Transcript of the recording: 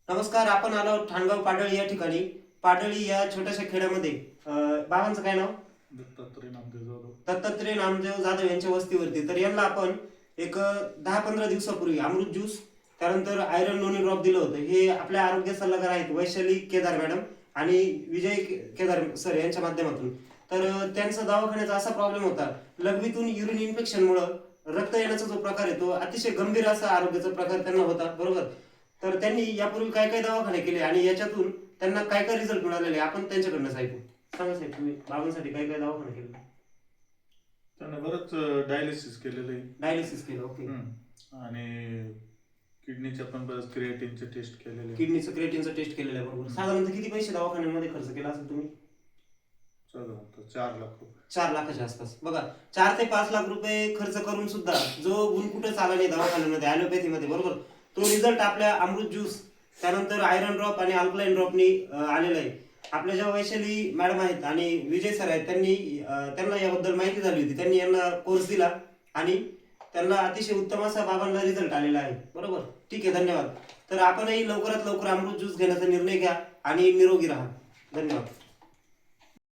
नमस्कार, आपण आलो ठाणगाव पाडळी या ठिकाणी. पाडळी या छोट्याशा खेड्यामध्ये बाबांचं काय नाव? दत्तात्रय नामदेव जाधव यांच्या वस्तीवरती. तर यांना आपण एक 10-15 दिवसापूर्वी अमृत ज्यूस, त्यानंतर आयरन नोनी ड्रॉप दिलं होतं. हे आपल्या आरोग्य सल्लागार आहेत वैशाली केदार मॅडम आणि विजय केदार सर यांच्या माध्यमातून. तर त्यांचा दवाखान्याचा असा प्रॉब्लेम होता, लघवीतून युरिन इन्फेक्शनमुळं रक्त येण्याचा जो प्रकार आहे तो अतिशय गंभीर असा आरोग्याचा प्रकार त्यांना होता, बरोबर. तर त्यांनी यापूर्वी काय काय दवाखाने केले आणि याच्यातून त्यांना काय काय रिझल्ट मिळालेले आपण त्यांच्याकडनं ऐकू. सांगा साहेब, तुम्ही बाबांसाठी काय काय दवाखाने केले? त्यांना बरंच डायलिसिस केलेलं आहे. डायलिसिस केलं, ओके. आणि किडनीच्या पण बरंच क्रिएटिनचे टेस्ट केलेले. किडनीचं क्रिएटिनचं टेस्ट केलेलं आहे, बरोबर. साधारणतः किती पैसे दवाखान्यामध्ये खर्च केला असेल तुम्ही? साधारणतः 4 लाख रुपये. 4 लाखाच्या आसपास. बघा, 4 ते 5 लाख रुपये खर्च करून सुद्धा जो गुण कुठं चालला नाही दवाखान्यामध्ये, ॲलोपॅथीमध्ये, बरोबर, तो रिझल्ट आपल्या अमृत ज्यूस, त्यानंतर आयरन ड्रॉप आणि अल्कलाइन ड्रॉपनी आलेला आहे. आपल्या ज्या वैशाली मॅडम आहेत आणि विजय सर आहेत, त्यांना याबद्दल माहिती झाली होती. त्यांनी यांना कोर्स दिला आणि त्यांना अतिशय उत्तम असा बाबांना रिझल्ट आलेला आहे, बरोबर. ठीक आहे, धन्यवाद. तर आपणही लवकरात लवकर अमृत ज्यूस घेण्याचा निर्णय घ्या आणि निरोगी राहा. धन्यवाद.